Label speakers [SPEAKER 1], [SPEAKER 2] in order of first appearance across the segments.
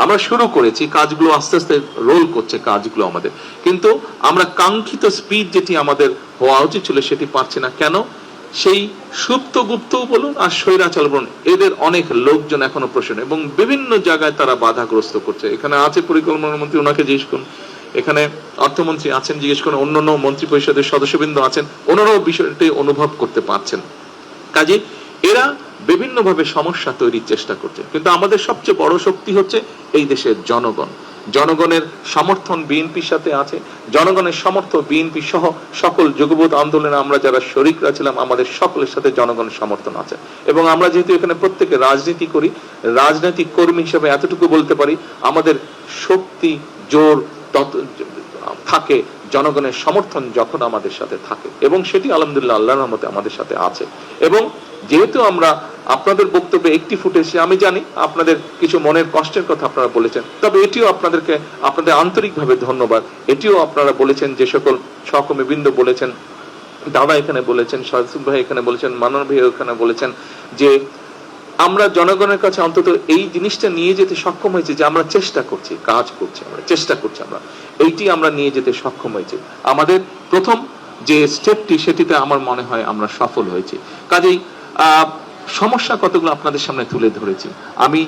[SPEAKER 1] আমরা শুরু করেছি, কাজগুলো আস্তে আস্তে রোল করছে কাজগুলো আমাদের, কিন্তু আমরা কাঙ্ক্ষিত স্পিড যেটি আমাদের হওয়া উচিত ছিল সেটি পারছি না। কেন? সেই সুপ্ত গুপ্ত বলুন আর স্বৈরাচার বলুন, এদের অনেক লোকজন এখনো প্রশ্ন এবং বিভিন্ন জায়গায় তারা বাধাগ্রস্ত করছে। এখানে আছে পরিকল্পনা মন্ত্রী, ওনাকে জিজ্ঞেস করুন, এখানে অর্থমন্ত্রী আছেন, জিজ্ঞেস করুন, অন্যান্য মন্ত্রী পরিষদের সদস্যবৃন্দ আছেন, ওনারাও বিষয়টি অনুভব করতে পারছেন। কাজে এরা বিভিন্ন ভাবে সমস্যা তৈরির চেষ্টা করছে, কিন্তু আমাদের সবচেয়ে বড় শক্তি হচ্ছে এই দেশের জনগণ। জনগণের সমর্থন বিএনপির সাথে আছে, জনগণের সমর্থন বিএনপি সহ সকল যুগপৎ আন্দোলনে আমরা যারা শরিকরা ছিলাম আমাদের সকলের সাথে জনগণের সমর্থন আছে। এবং আমরা যেহেতু এখানে প্রত্যেকে রাজনীতি করি, রাজনৈতিক কর্মী হিসেবে এতটুকু বলতে পারি, আমাদের শক্তি জোর থাকে জনগণের সমর্থন যখন আমাদের সাথে থাকে, এবং সেটি আলহামদুলিল্লাহ আল্লাহর রহমতে আমাদের সাথে আছে। এবং যেহেতু আমরা আপনাদের বক্তব্যে একটি ফুটেছি, আমি জানি আপনাদের কিছু মনের কষ্টের কথা আপনারা বলেছেন, তবে এটিও আপনাদেরকে আপনাদের আন্তরিকভাবে ধন্যবাদ। এটিও আপনারা বলেছেন, যে সকল সহকর্মীবৃন্দ বলেছেন, দাদা এখানে বলেছেন, শাহসুখ ভাই এখানে বলেছেন, মানন ভাই এখানে বলেছেন, যে আমরা জনগণের কাছে অন্তত এই জিনিসটা নিয়ে যেতে সক্ষম হয়েছে, যে আমরা চেষ্টা করছি, কাজ করছি, আমরা চেষ্টা করছি, আমরা এইটি আমরা নিয়ে যেতে সক্ষম হয়েছি। আমাদের প্রথম যে স্টেপটি সেটিতে আমার মনে হয় আমরা সফল হয়েছি। কাজেই সমস্যা কতগুলো আপনাদের সামনে তুলে ধরেছি। আমি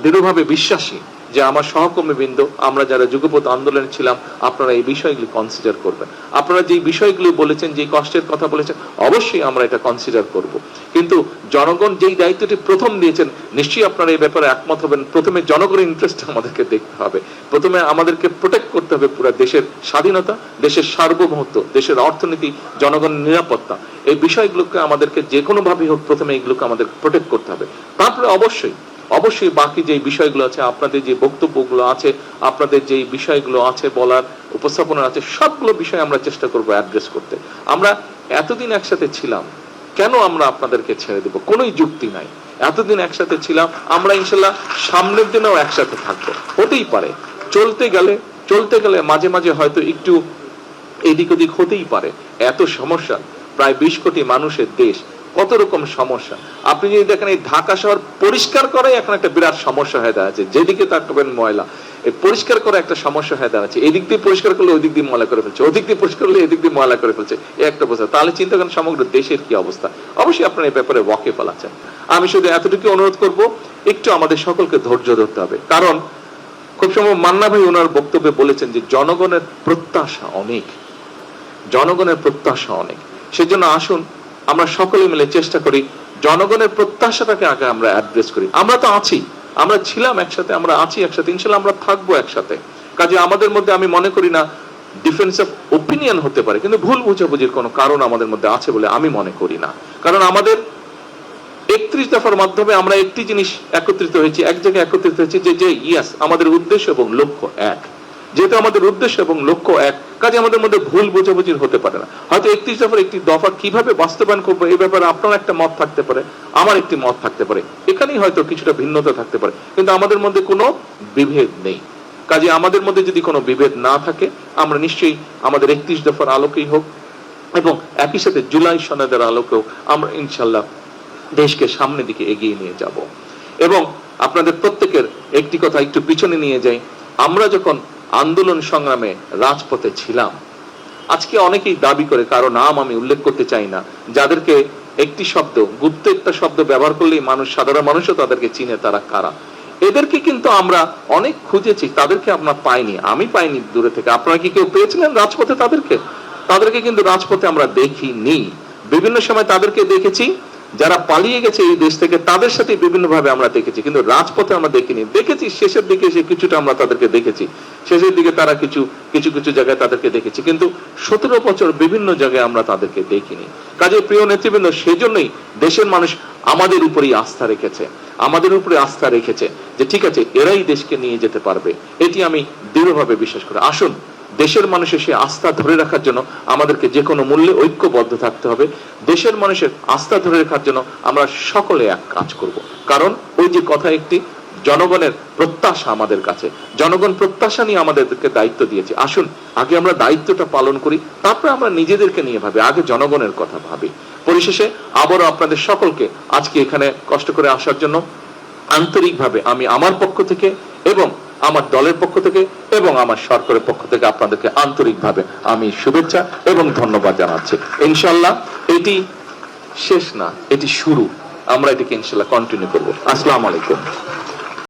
[SPEAKER 1] দৃঢ়ভাবে বিশ্বাসী যে আমার সহকর্মীবৃন্দ, আমরা যারা যুগপৎ আন্দোলনে ছিলাম, আপনারা এই বিষয়গুলি কনসিডার করবেন। আপনারা যে বিষয়গুলি বলেছেন, যে কষ্টের কথা বলেছেন, অবশ্যই আমরা এটা কনসিডার করব। কিন্তু জনগণ যেই দায়িত্বটি প্রথম দিয়েছেন, নিশ্চয়ই আপনারা এই ব্যাপারে একমত হবেন। প্রথমে জনগণের ইন্টারেস্ট আমাদেরকে দেখতে হবে, প্রথমে আমাদেরকে প্রোটেক্ট করতে হবে পুরো দেশের স্বাধীনতা, দেশের সার্বভৌমত্ব, দেশের অর্থনীতি, জনগণের নিরাপত্তা, এই বিষয়গুলোকে আমাদেরকে যে কোনো ভাবে হোক প্রথমে এইগুলোকে আমাদের প্রোটেক্ট করতে হবে। তারপরে অবশ্যই অবশ্যই বাকি যে বিষয়গুলো আছে, আপনাদের যে বক্তব্যগুলো আছে, আপনাদের যে বিষয়গুলো আছে বলার, উপস্থাপনা আছে, সবগুলো বিষয় আমরা চেষ্টা করব অ্যাড্রেস করতে। আমরা এতদিন একসাথে ছিলাম, কেন আমরা আপনাদেরকে ছেড়ে দেব? কোনোই যুক্তি নাই। এতদিন একসাথে ছিলাম, আমরা ইনশাল্লাহ সামনের দিনেও একসাথে থাকবো। হতেই পারে চলতে গেলে মাঝে মাঝে হয়তো একটু এদিক ওদিক হতেই পারে। এত সমস্যা, প্রায় 20 কোটি মানুষের দেশ, কত রকম সমস্যা। আপনি যদি দেখেন, এই ঢাকা শহর পরিষ্কার করাই এখন একটা বিরাট সমস্যা হয়ে দাঁড়াচ্ছে। যেদিকে তাকাবেন ময়লা, এই পরিষ্কার করা একটা সমস্যা হয়ে দাঁড়াচ্ছে। এদিক দিয়ে পরিষ্কার করলে ওই দিক দিয়ে ময়লা করে ফেলছে, ওদিক দিয়ে পরিষ্কার করলে এদিক দিয়ে ময়লা করে ফেলছে, এই একটা অবস্থা। তাহলে চিন্তা করেন সমগ্র দেশের কি অবস্থা। অবশ্যই আপনারা এই ব্যাপারে ওয়াকিফ আছেন। আমি শুধু এতটুকু অনুরোধ করব, একটু আমাদের সকলকে ধৈর্য ধরতে হবে। কারণ খুব সময় মান্না ভাই ওনার বক্তব্যে বলেছেন যে জনগণের প্রত্যাশা অনেক, জনগণের প্রত্যাশা অনেক। সেজন্য আসুন আমরা সকলে মিলে চেষ্টা করি জনগণের প্রত্যাশাটাকে আগে আমরা অ্যাড্রেস করি। আমরা তো আছি, আমরা ছিলাম একসাথে, আমরা আছি একসাথে, ইনশাল্লাহ আমরা থাকবো একসাথে। কাজে আমাদের মধ্যে আমি মনে করি না ডিফারেন্স অফ ওপিনিয়ন হতে পারে, কিন্তু ভুল বুঝাবুঝির কোনো কারণ আমাদের মধ্যে আছে বলে আমি মনে করি না। কারণ আমাদের 31 দফার মাধ্যমে আমরা একটি জিনিস একত্রিত হয়েছি, এক জায়গায় একত্রিত হয়েছি, যে ইয়াস আমাদের উদ্দেশ্য এবং লক্ষ্য এক। যেহেতু আমাদের উদ্দেশ্য এবং লক্ষ্য এক, কাজে আমাদের মধ্যে ভুল বোঝাবুঝির হতে পারে না। হয়তো 31 দফার একটি দফা কিভাবে বাস্তবায়ন করবো এই ব্যাপারে আপনার একটা মত থাকতে পারে, আমার একটি মত থাকতে পারে, এখানেই হয়তো কিছুটা ভিন্নতা থাকতে পারে, কিন্তু আমাদের মধ্যে কোনো বিভেদ নেই। কাজে আমাদের মধ্যে যদি কোনো বিভেদ না থাকে, আমরা নিশ্চয়ই আমাদের 31 দফার আলোকেই হোক এবং একই সাথে জুলাই সনদের আলোকেও আমরা ইনশাল্লাহ দেশকে সামনের দিকে এগিয়ে নিয়ে যাব। এবং আপনাদের প্রত্যেকের একটি কথা একটু পিছনে নিয়ে যাই। আমরা যখন আন্দোলন সংগ্রামে রাজপথে ছিলাম, আজকে অনেকেই দাবি করে, কারো নাম আমি উল্লেখ করতে চাই না, যাদেরকে একটি শব্দ, গুপ্ত একটা শব্দ ব্যবহার করলেই মানুষ, সাধারণ মানুষও তাদেরকে চিনে, তারা কারা। এদেরকে কিন্তু আমরা অনেক খুঁজেছি, তাদেরকে আমরা পাইনি, আমি পাইনি দূরে থেকে। আপনারা কি কেউ পেয়েছিলেন রাজপথে তাদেরকে কিন্তু রাজপথে আমরা দেখিনি। বিভিন্ন সময় তাদেরকে দেখেছি, যারা পালিয়ে গেছে এই দেশ থেকে, তাদের সাথে বিভিন্ন ভাবে আমরা দেখেছি, কিন্তু রাজপথে আমরা দেখিনি। দেখেছি শেষের দিকে এসে কিছুটা আমরা তাদেরকে দেখেছি, শেষের দিকে তারা কিছু জায়গায় তাদেরকে দেখেছি, কিন্তু 17 বছর বিভিন্ন জায়গায় আমরা তাদেরকে দেখিনি। কাজে প্রিয় নেতৃবৃন্দ, সেজন্যই দেশের মানুষ আমাদের উপরেই আস্থা রেখেছে, আমাদের উপরে আস্থা রেখেছে যে ঠিক আছে, এরাই দেশকে নিয়ে যেতে পারবে। এটি আমি দৃঢ়ভাবে বিশ্বাস করি। আসুন দেশের মানুষের সেই আস্থা ধরে রাখার জন্য আমাদেরকে যে কোনো মূল্যে ঐক্যবদ্ধ থাকতে হবে। দেশের মানুষের আস্থা ধরে রাখার জন্য আমরা সকলে এক কাজ করব। কারণ ওই যে কথা একটি, জনগণের প্রত্যাশা আমাদের কাছে, জনগণ প্রত্যাশা নিয়ে আমাদেরকে দায়িত্ব দিয়েছে। আসুন আগে আমরা দায়িত্বটা পালন করি, তারপরে আমরা নিজেদেরকে নিয়ে ভাবি, আগে জনগণের কথা ভাবি। পরিশেষে আবারও আপনাদের সকলকে আজকে এখানে কষ্ট করে আসার জন্য আন্তরিকভাবে আমি আমার পক্ষ থেকে এবং আমার দলের পক্ষ থেকে এবং আমার সরকারের পক্ষ থেকে আপনাদেরকে আন্তরিকভাবে আমি শুভেচ্ছা এবং ধন্যবাদ জানাচ্ছি। ইনশাআল্লাহ এটি শেষ না, এটি শুরু। আমরা এটাকে ইনশাআল্লাহ কন্টিনিউ করব। আসসালামু আলাইকুম।